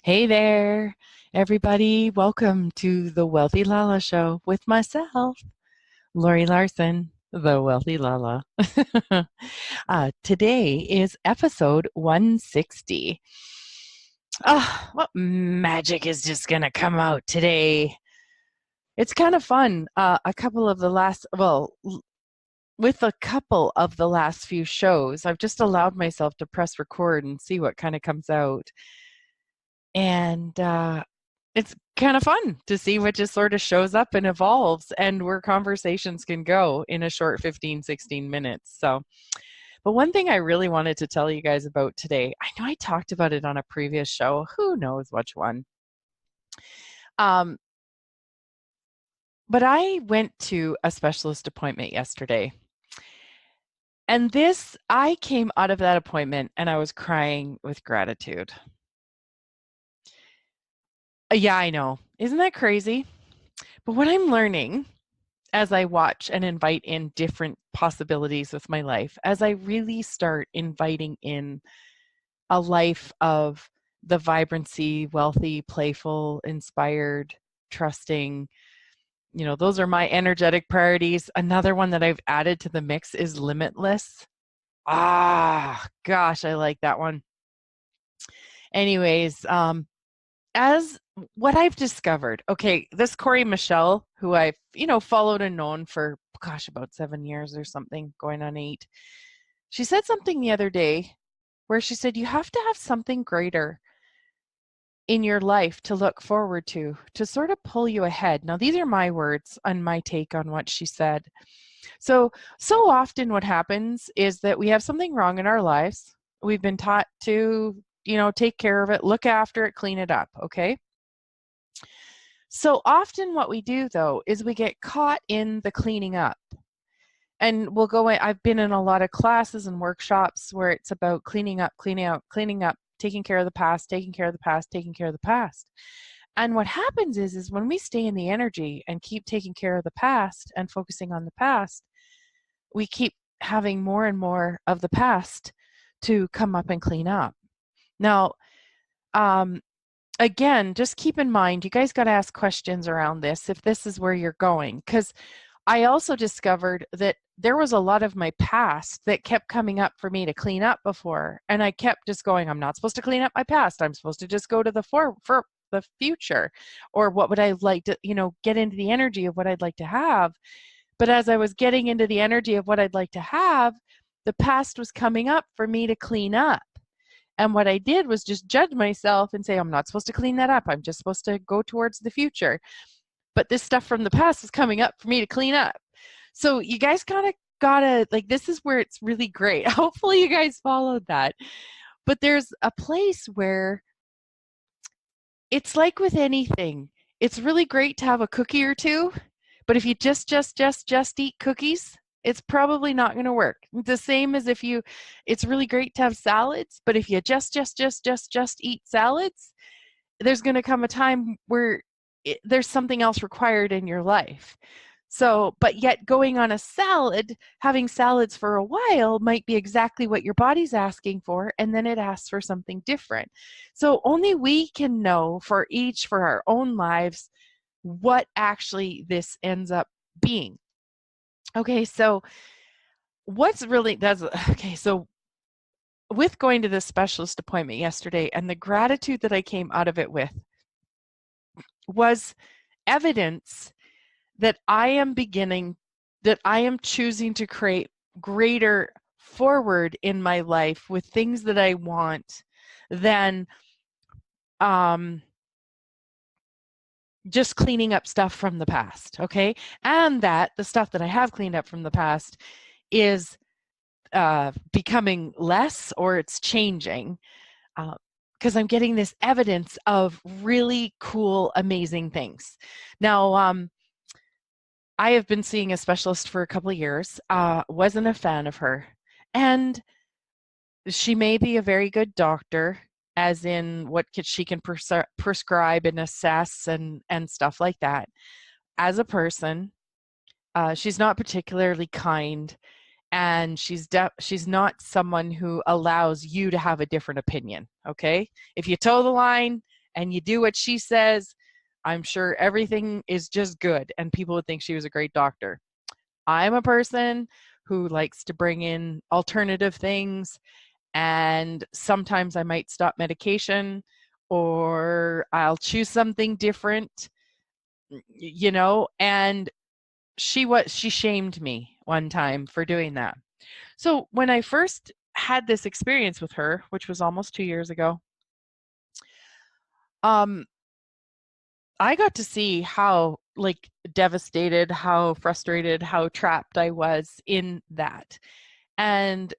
Hey there, everybody. Welcome to the Wealthy LaLa Show with myself, Laurie Laursen, the Wealthy LaLa. Today is episode 160. What magic is just going to come out today? It's kind of fun. With a couple of the last few shows, I've just allowed myself to press record and see what kind of comes out. And it's kind of fun to see what just sort of shows up and evolves and where conversations can go in a short 15, 16 minutes. But one thing I really wanted to tell you guys about today, I know I talked about it on a previous show, who knows which one. But I went to a specialist appointment yesterday. And I came out of that appointment and I was crying with gratitude. Yeah, I know. Isn't that crazy? But what I'm learning as I watch and invite in different possibilities with my life, as I really start inviting in a life of the vibrancy, wealthy, playful, inspired, trusting, those are my energetic priorities. Another one that I've added to the mix is limitless. Gosh, I like that one. Anyways, as what I've discovered, okay, this Corey Michelle, who I've, followed and known for, about 7 years or something, going on 8, she said something the other day where she said, you have to have something greater in your life to look forward to sort of pull you ahead. Now, these are my words and my take on what she said. So often what happens is that we have something wrong in our lives. We've been taught to, take care of it, look after it, clean it up, okay? So often what we do, though, is we get caught in the cleaning up. And we'll go in, I've been in a lot of classes and workshops where it's about cleaning up, taking care of the past, taking care of the past, taking care of the past. And what happens is when we stay in the energy and keep taking care of the past and focusing on the past, we keep having more and more of the past to come up and clean up. Now, again, just keep in mind, you guys got to ask questions around this if this is where you're going, because I also discovered that there was a lot of my past that kept coming up for me to clean up before, and I kept just going, I'm not supposed to clean up my past. I'm supposed to just go to for the future, or what would I like to, get into the energy of what I'd like to have. But as I was getting into the energy of what I'd like to have, the past was coming up for me to clean up. And what I did was just judge myself and say, I'm not supposed to clean that up. I'm just supposed to go towards the future. But this stuff from the past is coming up for me to clean up. So you guys gotta, this is where it's really great. Hopefully you guys followed that. But there's a place where it's like with anything. It's really great to have a cookie or two, but if you just eat cookies, it's probably not going to work. The same as it's really great to have salads, but if you just eat salads, there's going to come a time where there's something else required in your life. So, but yet going on a salad, having salads for a while might be exactly what your body's asking for, and then it asks for something different. So only we can know for our own lives what actually this ends up being. Okay, so so with going to this specialist appointment yesterday, and the gratitude that I came out of it with was evidence that I am choosing to create greater forward in my life with things that I want than just cleaning up stuff from the past, okay? And that the stuff that I have cleaned up from the past is becoming less, or it's changing, because I'm getting this evidence of really cool, amazing things. Now, I have been seeing a specialist for a couple of years, wasn't a fan of her. And she may be a very good doctor, as in what she can prescribe and assess and stuff like that. As a person, she's not particularly kind, and she's not someone who allows you to have a different opinion, okay? If you toe the line and you do what she says, I'm sure everything is just good and people would think she was a great doctor. I'm a person who likes to bring in alternative things, and sometimes I might stop medication or I'll choose something different, and she shamed me one time for doing that. So when I first had this experience with her, which was almost 2 years ago, I got to see how devastated, how frustrated, how trapped I was in that. And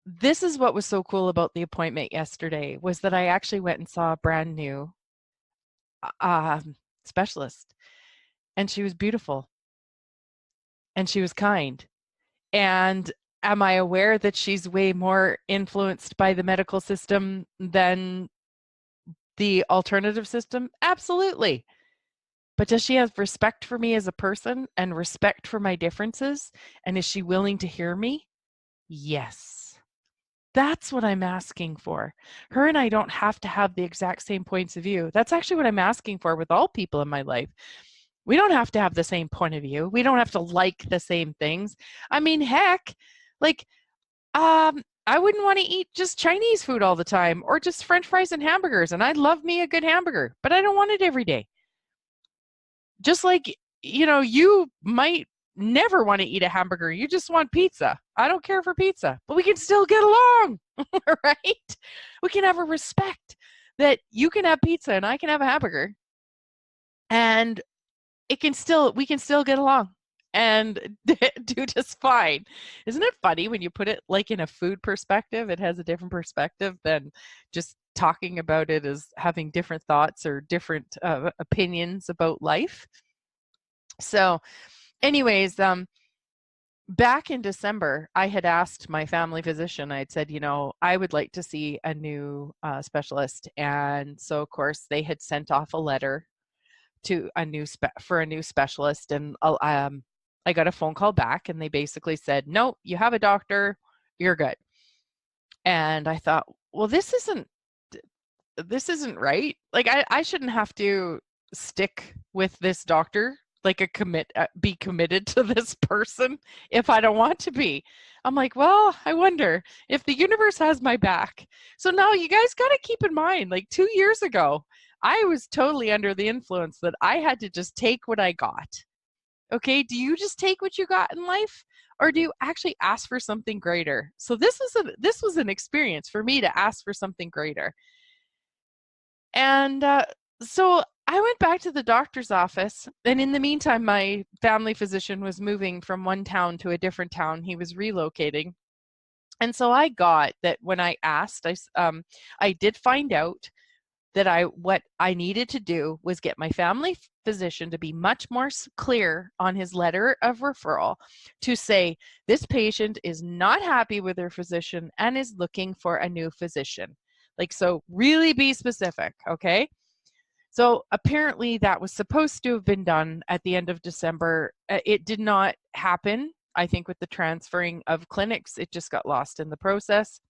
this is what was so cool about the appointment yesterday, was that I actually went and saw a brand new specialist, and she was beautiful and she was kind. And am I aware that she's way more influenced by the medical system than the alternative system? Absolutely. But does she have respect for me as a person and respect for my differences? And is she willing to hear me? Yes. That's what I'm asking for. Her and I don't have to have the exact same points of view. That's actually what I'm asking for with all people in my life. We don't have to have the same point of view. We don't have to like the same things. I mean, heck, like, I wouldn't want to eat just Chinese food all the time or just French fries and hamburgers. And I love me a good hamburger, but I don't want it every day. Just like, you might never want to eat a hamburger. You just want pizza. I don't care for pizza, but we can still get along, right? We can have a respect that you can have pizza and I can have a hamburger, and we can still get along and do just fine. Isn't it funny when you put it like in a food perspective? It has a different perspective than just talking about it as having different thoughts or different opinions about life. So anyways, back in December, I had asked my family physician, I had said, I would like to see a new specialist. And so, of course, they had sent off a letter to a new specialist. And I got a phone call back and they basically said, no, you have a doctor, you're good. And I thought, well, this isn't right. Like, I shouldn't have to stick with this doctor, like be committed to this person if I don't want to be. I'm like, well, I wonder if the universe has my back. So now you guys got to keep in mind, like 2 years ago, I was totally under the influence that I had to just take what I got. Okay, do you just take what you got in life, or do you actually ask for something greater? So this was an experience for me to ask for something greater. And so I went back to the doctor's office, and in the meantime, my family physician was moving from one town to a different town. He was relocating. And so I got that when I asked, I did find out that what I needed to do was get my family physician to be much more clear on his letter of referral to say, this patient is not happy with their physician and is looking for a new physician. Like, so really be specific, okay? So apparently that was supposed to have been done at the end of December. It did not happen. I think with the transferring of clinics, it just got lost in the process.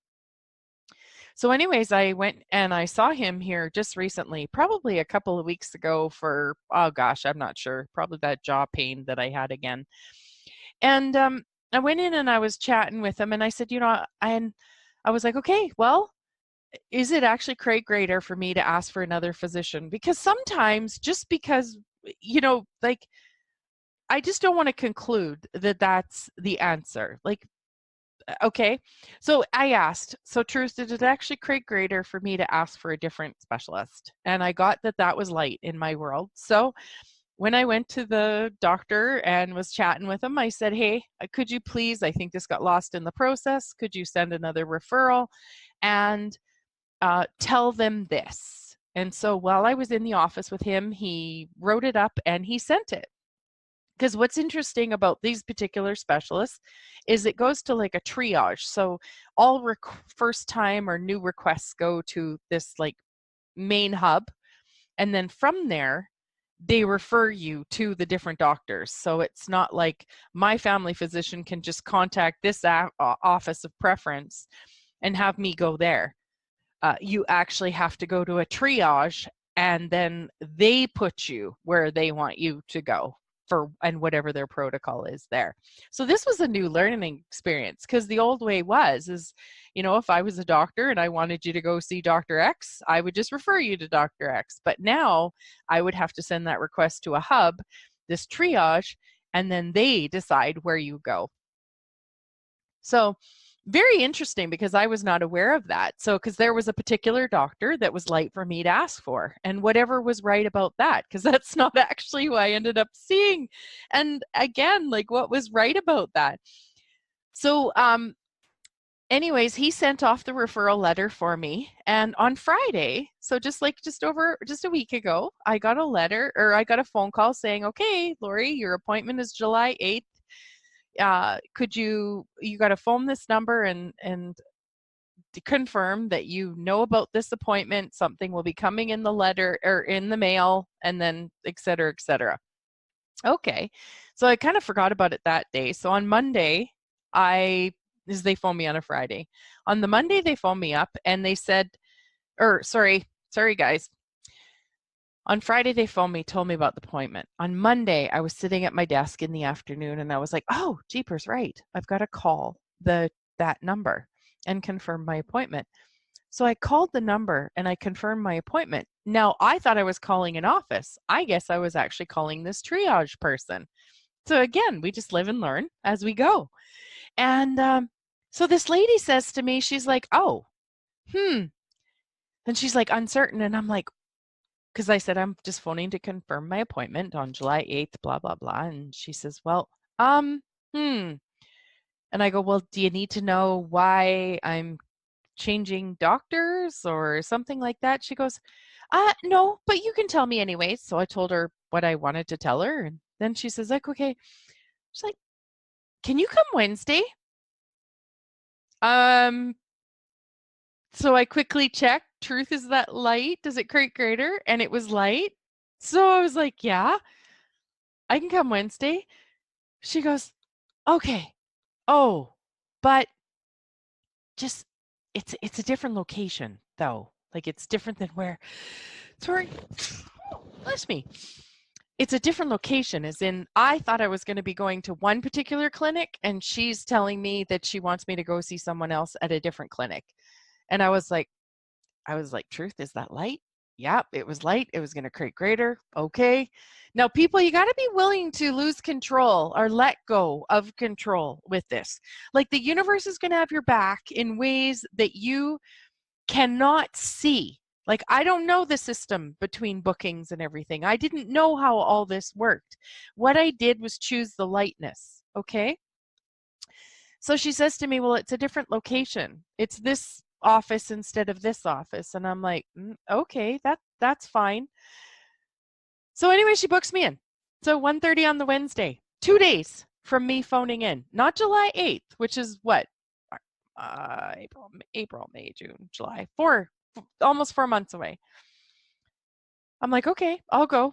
So anyways, I went and I saw him here just recently, probably a couple of weeks ago for, oh gosh, I'm not sure, probably that jaw pain that I had again. And I went in and I was chatting with him and I said, and I was like, okay, well, is it actually greater for me to ask for another physician? Because sometimes just because, like, I just don't want to conclude that that's the answer. Like, okay. So I asked, so Truth, did it actually create greater for me to ask for a different specialist? And I got that was light in my world. So when I went to the doctor and was chatting with him, I said, hey, could you please, I think this got lost in the process. Could you send another referral and tell them this? And so while I was in the office with him, he wrote it up and he sent it. Because what's interesting about these particular specialists is it goes to like a triage. So all first time or new requests go to this like main hub. And then from there, they refer you to the different doctors. So it's not like my family physician can just contact this office of preference and have me go there. you actually have to go to a triage, and then they put you where they want you to go and whatever their protocol is there. So this was a new learning experience, because the old way is, if I was a doctor and I wanted you to go see Dr. X, I would just refer you to Dr. X. But now I would have to send that request to a hub, this triage, and then they decide where you go. So very interesting, because I was not aware of that. So, because there was a particular doctor that was light for me to ask for, and whatever was right about that, because that's not actually who I ended up seeing. And again, like, what was right about that? So, anyways, he sent off the referral letter for me. And on Friday, so just a week ago, I got a phone call saying, okay, Laurie, your appointment is July 8th. You got to phone this number and to confirm that you know about this appointment. Something will be coming in the letter or in the mail, and then et cetera, et cetera. Okay. So I kind of forgot about it that day. So on Monday, they phoned me on a Friday. On the Monday, they phoned me up and they said, sorry guys. On Friday, they phoned me, told me about the appointment. On Monday, I was sitting at my desk in the afternoon and I was like, oh, jeepers, right. I've got to call that number and confirm my appointment. So I called the number and I confirmed my appointment. Now, I thought I was calling an office. I guess I was actually calling this triage person. So again, we just live and learn as we go. And so this lady says to me, she's like, oh, and she's like, uncertain. And I'm like, because I said, I'm just phoning to confirm my appointment on July 8th, blah, blah, blah. And she says, well, And I go, well, do you need to know why I'm changing doctors or something like that? She goes, no, but you can tell me anyway. So I told her what I wanted to tell her. And then she says, like, okay. She's like, can you come Wednesday? So I quickly checked, truth, is that light? Does it create greater? And it was light. So I was like, yeah, I can come Wednesday. She goes, okay. Oh, but just, it's a different location though. Like, it's different than where, sorry, bless me. It's a different location, as in, I thought I was going to be going to one particular clinic and she's telling me that she wants me to go see someone else at a different clinic. And I was like, truth, is that light? Yep, it was light. It was going to create greater. Okay. Now, people, you got to be willing to lose control or let go of control with this. Like, the universe is going to have your back in ways that you cannot see. Like, I don't know the system between bookings and everything. I didn't know how all this worked. What I did was choose the lightness. Okay. So she says to me, well, it's a different location. It's this office instead of this office. And I'm like, okay, that's fine. So anyway, she books me in. So 1:30 on the Wednesday, 2 days from me phoning in, not July 8th, which is what? April, May, June, July, almost 4 months away. I'm like, okay, I'll go.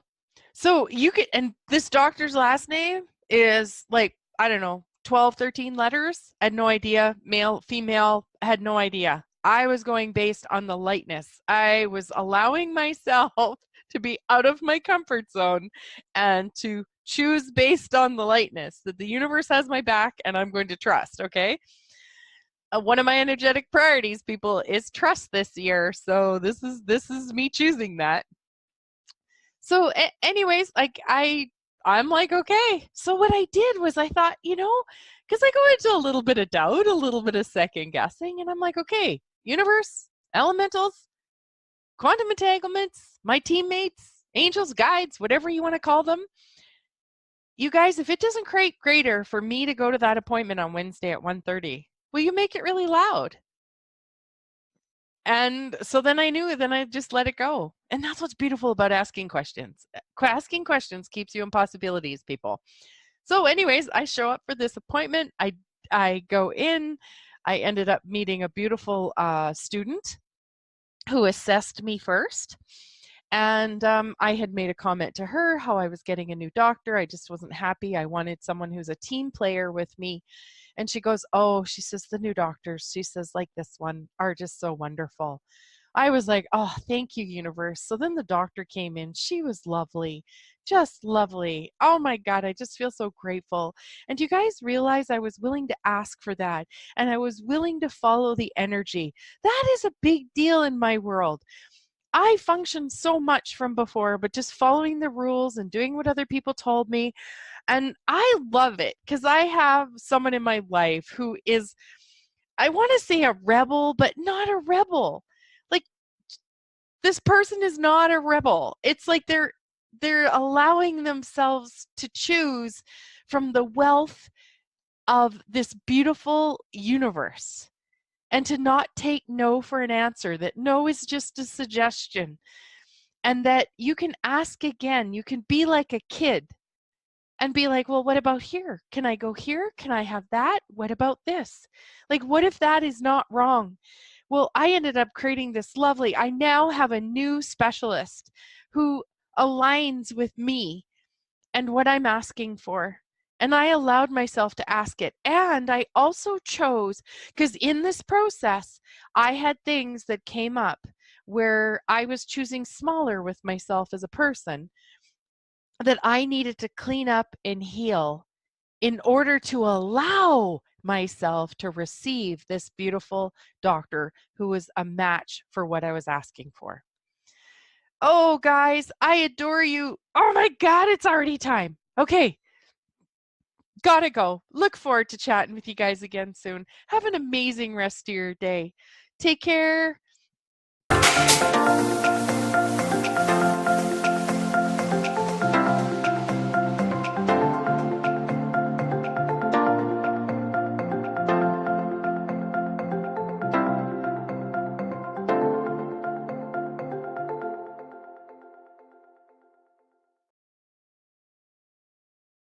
So and this doctor's last name is like, I don't know, 12, 13 letters. I had no idea. Male, female, had no idea. I was going based on the lightness. I was allowing myself to be out of my comfort zone and to choose based on the lightness, that the universe has my back and I'm going to trust. Okay. One of my energetic priorities, people, is trust this year. So this is me choosing that. So anyways, like, I'm like, okay. So what I did was I thought, because I go into a little bit of doubt, a little bit of second guessing, and I'm like, okay, universe, elementals, quantum entanglements, my teammates, angels, guides, whatever you want to call them. You guys, if it doesn't create greater for me to go to that appointment on Wednesday at 1:30, will you make it really loud? And so then I knew, then I just let it go. And that's what's beautiful about asking questions. Asking questions keeps you in possibilities, people. So anyways, I show up for this appointment. I go in. I ended up meeting a beautiful student who assessed me first. And I had made a comment to her how I was getting a new doctor. I just wasn't happy. I wanted someone who's a team player with me. And she goes, oh, she says, the new doctors, she says, like this one, are just so wonderful. I was like, oh, thank you, universe. So then the doctor came in. She was lovely, just lovely. Oh my God, I just feel so grateful. And do you guys realize I was willing to ask for that? And I was willing to follow the energy. That is a big deal in my world. I functioned so much from before, but just following the rules and doing what other people told me. And I love it because I have someone in my life who is, I want to say a rebel, but not a rebel. Like, this person is not a rebel. It's like they're allowing themselves to choose from the wealth of this beautiful universe and to not take no for an answer, that no is just a suggestion, and that you can ask again. You can be like a kid and be like, well, what about here? Can I go here? Can I have that? What about this? Like, what if that is not wrong? Well, I ended up creating this lovely, I now have a new specialist who aligns with me and what I'm asking for. And I allowed myself to ask it. And I also chose, because in this process, I had things that came up where I was choosing smaller with myself as a person that I needed to clean up and heal in order to allow myself to receive this beautiful doctor who was a match for what I was asking for. Oh, guys, I adore you. Oh my God, it's already time. Okay, gotta go. Look forward to chatting with you guys again soon. Have an amazing rest of your day. Take care.